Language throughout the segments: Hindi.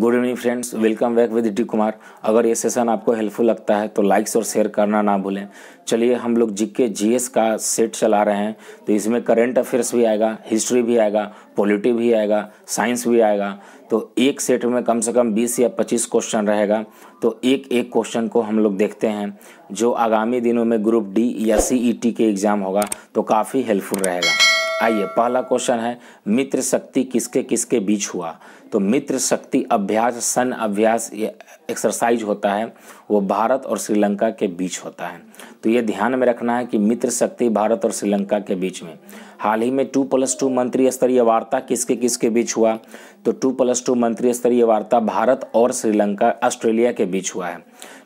Good evening friends, welcome back with D Kumar. अगर ये सेशन आपको हेल्पफुल लगता है तो लाइक्स और शेयर करना ना भूलें। चलिए, हम लोग जीके जीएस का सेट चला रहे हैं, तो इसमें करंट अफेयर्स भी आएगा, हिस्ट्री भी आएगा, पॉलिटी भी आएगा, साइंस भी आएगा। तो एक सेट में कम से कम 20 या 25 क्वेश्चन रहेगा। तो एक एक क्वेश्चन को हम लोग देखते हैं, जो आगामी दिनों में ग्रुप डी या सीईटी के एग्ज़ाम होगा तो काफ़ी हेल्पफुल रहेगा। आइए, पहला क्वेश्चन है, मित्र शक्ति किसके किसके बीच हुआ? तो मित्र शक्ति अभ्यास सन अभ्यास एक्सरसाइज होता है, वो भारत और श्रीलंका के बीच होता है। तो ये ध्यान में रखना है कि मित्र शक्ति भारत और श्रीलंका के बीच में। हाल ही में 2+2 मंत्री स्तरीय वार्ता किसके किसके बीच हुआ? तो 2+2 मंत्री स्तरीय वार्ता भारत और श्रीलंका ऑस्ट्रेलिया के बीच हुआ है।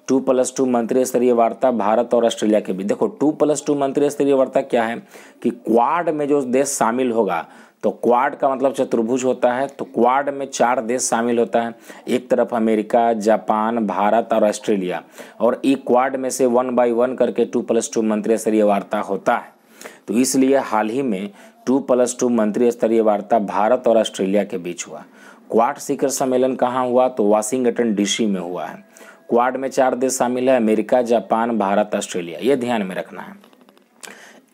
2+2 मंत्री स्तरीय वार्ता भारत और ऑस्ट्रेलिया के बीच। देखो, 2+2 मंत्री स्तरीय वार्ता क्या है कि क्वाड में जो देश शामिल होगा, तो क्वाड का मतलब चतुर्भुज होता है। तो क्वाड में 4 देश शामिल होता है, एक तरफ अमेरिका, जापान, भारत और ऑस्ट्रेलिया, और एक क्वाड में से 1 by 1 करके 2+2 मंत्री स्तरीय वार्ता होता है। तो इसलिए हाल ही में 2+2 मंत्री स्तरीय वार्ता भारत और ऑस्ट्रेलिया के बीच हुआ। क्वाड शिखर सम्मेलन कहाँ हुआ? तो वाशिंगटन डीसी में हुआ है। क्वाड में 4 देश शामिल है, अमेरिका, जापान, भारत, ऑस्ट्रेलिया। ये ध्यान में रखना है।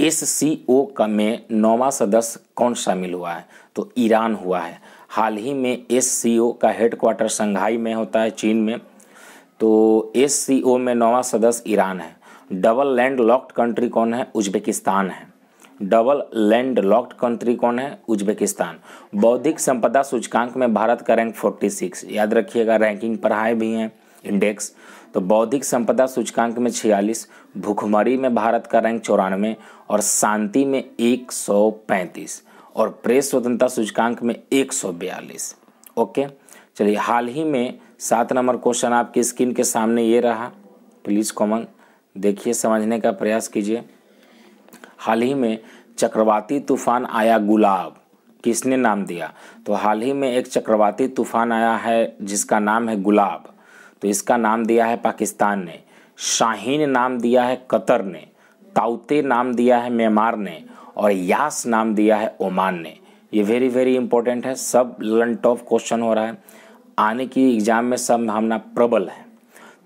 SCO का में 9वां सदस्य कौन शामिल हुआ है? तो ईरान हुआ है। हाल ही में SCO का हेडक्वार्टर शंघाई में होता है, चीन में। तो SCO में 9वां सदस्य ईरान है। डबल लैंड लॉक्ड कंट्री कौन है? उज्बेकिस्तान है। डबल लैंड लॉक्ड कंट्री कौन है? उज्बेकिस्तान। बौद्धिक संपदा सूचकांक में भारत का रैंक 46। याद रखिएगा, रैंकिंग पढ़ाए भी हैं, इंडेक्स। तो बौद्धिक संपदा सूचकांक में 46, भूखमरी में भारत का रैंक 94 और शांति में 135 और प्रेस स्वतंत्रता सूचकांक में 142। ओके, चलिए, हाल ही में 7 नंबर क्वेश्चन आपकी स्क्रीन के सामने ये रहा। प्लीज़ कॉमन देखिए, समझने का प्रयास कीजिए। हाल ही में चक्रवाती तूफान आया गुलाब, किसने नाम दिया? तो हाल ही में एक चक्रवाती तूफान आया है जिसका नाम है गुलाब, तो इसका नाम दिया है पाकिस्तान ने। शाहीन नाम दिया है कतर ने, ताउते नाम दिया है म्यांमार ने, और यास नाम दिया है ओमान ने। ये वेरी वेरी इंपॉर्टेंट है, सब लर्न टॉप क्वेश्चन हो रहा है, आने की एग्जाम में संभावना प्रबल है,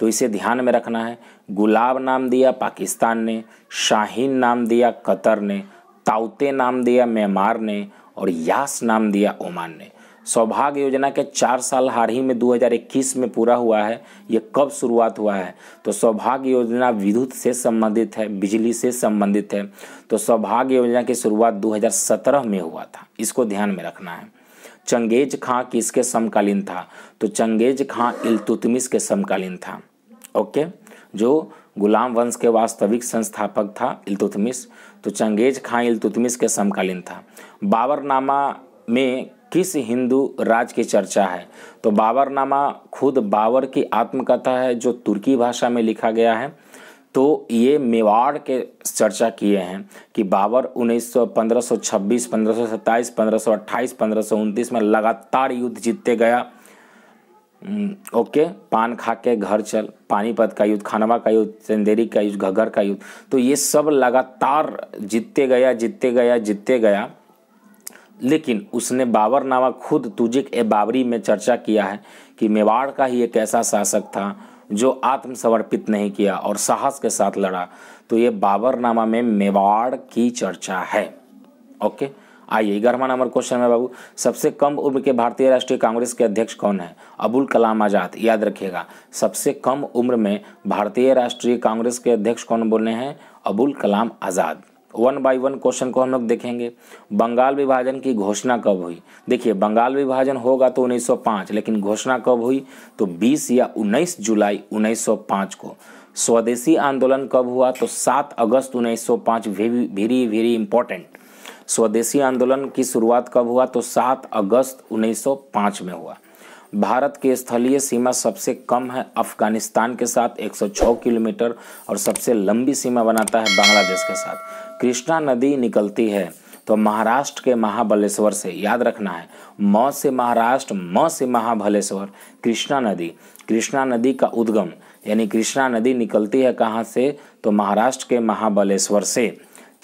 तो इसे ध्यान में रखना है। गुलाब नाम दिया पाकिस्तान ने, शाहीन नाम दिया कतर ने, ताउते नाम दिया म्यांमार ने, और यास नाम दिया ओमान ने। सौभाग्य योजना के 4 साल हाल ही में 2021 में पूरा हुआ है। ये कब शुरुआत हुआ है? तो सौभाग्य योजना विद्युत से संबंधित है, बिजली से संबंधित है। तो सौभाग्य योजना की शुरुआत 2017 में हुआ था, इसको ध्यान में रखना है। चंगेज खां किसके समकालीन था? तो चंगेज खां इल्तुतमिश के समकालीन था। ओके, जो गुलाम वंश के वास्तविक संस्थापक था इल्तुतमिश, तो चंगेज खां इल्तुतमिश के समकालीन था। बाबरनामा में किस हिंदू राज की चर्चा है? तो बाबरनामा खुद बाबर की आत्मकथा है, जो तुर्की भाषा में लिखा गया है। तो ये मेवाड़ के चर्चा किए हैं कि बाबर 1526, 1527, 1528, 1529 में लगातार युद्ध जीतते गया। ओके, पान खा के घर चल, पानीपत का युद्ध, खानवा का युद्ध, चंदेरी का युद्ध, घग्गर का युद्ध, तो ये सब लगातार जीतते गया। लेकिन उसने बाबरनामा खुद तुजिक ए बाबरी में चर्चा किया है कि मेवाड़ का ही एक ऐसा शासक था जो आत्मसमर्पित नहीं किया और साहस के साथ लड़ा। तो ये बाबरनामा में मेवाड़ की चर्चा है। ओके, आइए 11वां नंबर क्वेश्चन में बाबू, सबसे कम उम्र के भारतीय राष्ट्रीय कांग्रेस के अध्यक्ष कौन है? अबुल कलाम आज़ाद। याद रखिएगा, सबसे कम उम्र में भारतीय राष्ट्रीय कांग्रेस के अध्यक्ष कौन बोले हैं? अबुल कलाम आज़ाद। 1 by 1 क्वेश्चन को हम लोग देखेंगे। बंगाल विभाजन की घोषणा कब हुई? देखिए, बंगाल विभाजन होगा तो 1905, लेकिन घोषणा कब हुई? तो 20 या 19 जुलाई 1905 को। स्वदेशी आंदोलन कब हुआ? तो 7 अगस्त 1905। Very very important. स्वदेशी आंदोलन की शुरुआत कब हुआ? तो 7 अगस्त 1905 में हुआ। भारत की स्थलीय सीमा सबसे कम है अफगानिस्तान के साथ 106 किलोमीटर, और सबसे लंबी सीमा बनाता है बांग्लादेश के साथ। कृष्णा नदी निकलती है तो महाराष्ट्र के महाबलेश्वर से। याद रखना है, म से महाराष्ट्र, म से महाबलेश्वर, कृष्णा नदी का उद्गम, यानी कृष्णा नदी निकलती है कहाँ से? तो महाराष्ट्र के महाबलेश्वर से।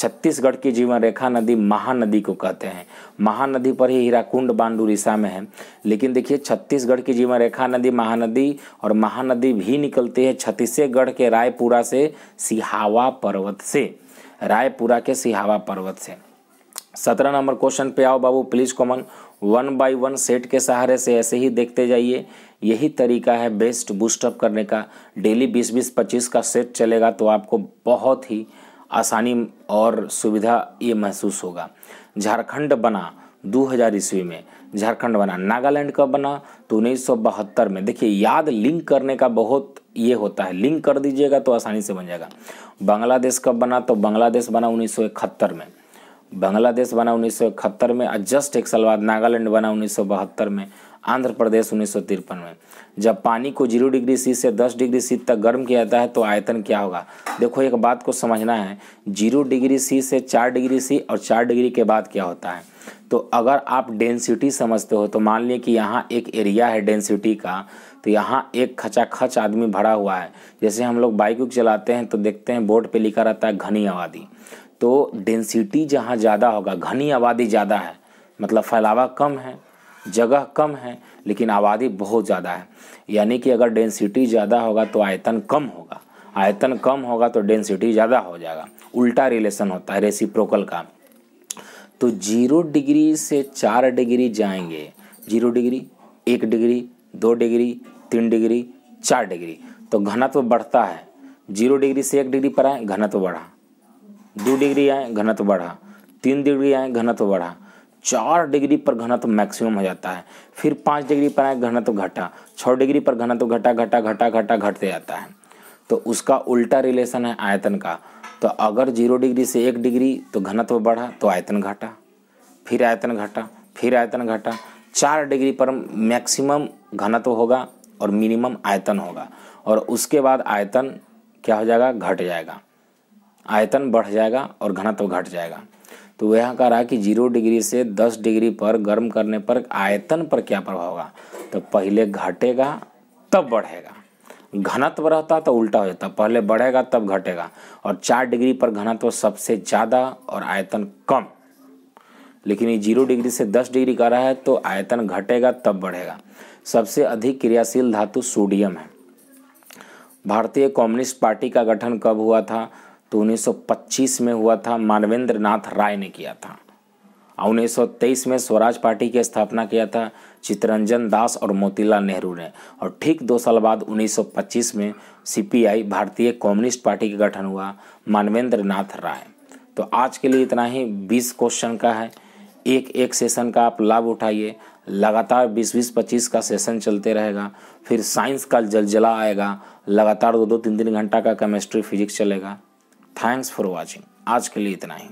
छत्तीसगढ़ की जीवन रेखा नदी महानदी को कहते हैं। महानदी पर ही हीराकुंड बांध उड़ीसा में है। लेकिन देखिए छत्तीसगढ़ की जीवन रेखा नदी महानदी, और महानदी भी निकलती है छत्तीसगढ़ के रायपुरा से, सिहावा पर्वत से, रायपुरा के सिहावा पर्वत से। 17 नंबर क्वेश्चन पे आओ बाबू, प्लीज कॉमन 1 by 1 सेट के सहारे से ऐसे ही देखते जाइए। यही तरीका है बेस्ट बूस्टअप करने का। डेली 20-20-25 का सेट चलेगा तो आपको बहुत ही आसानी और सुविधा ये महसूस होगा। झारखंड बना 2000 ईस्वी में, झारखंड बना। नागालैंड कब बना? तो 1972 में। देखिए याद लिंक करने का बहुत ये होता है, लिंक कर दीजिएगा तो आसानी से बन जाएगा। बांग्लादेश कब बना? तो बांग्लादेश बना 1971 में। बांग्लादेश बना 1971 में। जस्ट एक साल बाद नागालैंड बना 1972 में। आंध्र प्रदेश 1953 में। जब पानी को 0 डिग्री सी से 10 डिग्री सी तक गर्म किया जाता है तो आयतन क्या होगा? देखो एक बात को समझना है, 0 डिग्री सी से 4 डिग्री सी और 4 डिग्री के बाद क्या होता है। तो अगर आप डेंसिटी समझते हो तो मान लिए कि यहाँ एक एरिया है डेंसिटी का, तो यहाँ एक खचाखच आदमी भरा हुआ है। जैसे हम लोग बाइक चलाते हैं तो देखते हैं बोर्ड पे लिखा रहता है घनी आबादी। तो डेंसिटी जहाँ ज़्यादा होगा, घनी आबादी ज़्यादा है मतलब फैलावा कम है, जगह कम है, लेकिन आबादी बहुत ज़्यादा है। यानी कि अगर डेंसिटी ज़्यादा होगा तो आयतन कम होगा, आयतन कम होगा तो डेंसिटी ज़्यादा हो जाएगा। उल्टा रिलेशन होता है रेसिप्रोकल का। तो 0 डिग्री से 4 डिग्री जाएंगे, 0 degree, 1 degree, 2 degree, 3 degree, 4 degree, तो घनत्व बढ़ता है। 0 डिग्री से 1 डिग्री पर आए, घनत्व बढ़ा। 2 डिग्री आए, घनत्व बढ़ा। 3 डिग्री आए, घनत्व बढ़ा। 4 डिग्री पर घनत्व मैक्सिमम हो जाता है। फिर 5 डिग्री पर आए, घनत्व घटा। 6 डिग्री पर घनत्व घटा घटा घटा घटा घटते जाता है। तो उसका उल्टा रिलेशन है आयतन का। तो अगर 0 डिग्री से 1 डिग्री तो घनत्व बढ़ा तो आयतन घटा, फिर आयतन घटा, फिर आयतन घटा। 4 डिग्री पर मैक्सिमम घनत्व होगा और मिनिमम आयतन होगा, और उसके बाद आयतन क्या हो जाएगा? घट जाएगा। आयतन बढ़ जाएगा और घनत्व घट जाएगा। तो वह कह रहा है कि 0 डिग्री से 10 डिग्री पर गर्म करने पर आयतन पर क्या प्रभाव होगा? तो पहले घटेगा तब बढ़ेगा। घनत्व रहता तो उल्टा हो जाता, पहले बढ़ेगा तब घटेगा। और 4 डिग्री पर घनत्व सबसे ज़्यादा और आयतन कम, लेकिन ये 0 डिग्री से 10 डिग्री का रहा है तो आयतन घटेगा तब बढ़ेगा। सबसे अधिक क्रियाशील धातु सोडियम है। भारतीय कम्युनिस्ट पार्टी का गठन कब हुआ था? तो 1925 में हुआ था, मानवेंद्र नाथ राय ने किया था। 1923 में स्वराज पार्टी की स्थापना किया था चित्तरंजन दास और मोतीलाल नेहरू ने। और ठीक 2 साल बाद 1925 में CPI भारतीय कम्युनिस्ट पार्टी का गठन हुआ, मानवेंद्र नाथ राय। तो आज के लिए इतना ही। 20 क्वेश्चन का है, एक सेशन का आप लाभ उठाइए। लगातार 20-20-25 का सेशन चलते रहेगा। फिर साइंस का जलजला आएगा, लगातार 2-2 3-3 घंटा का केमिस्ट्री फिजिक्स चलेगा। Thanks for watching. आज के लिए इतना ही।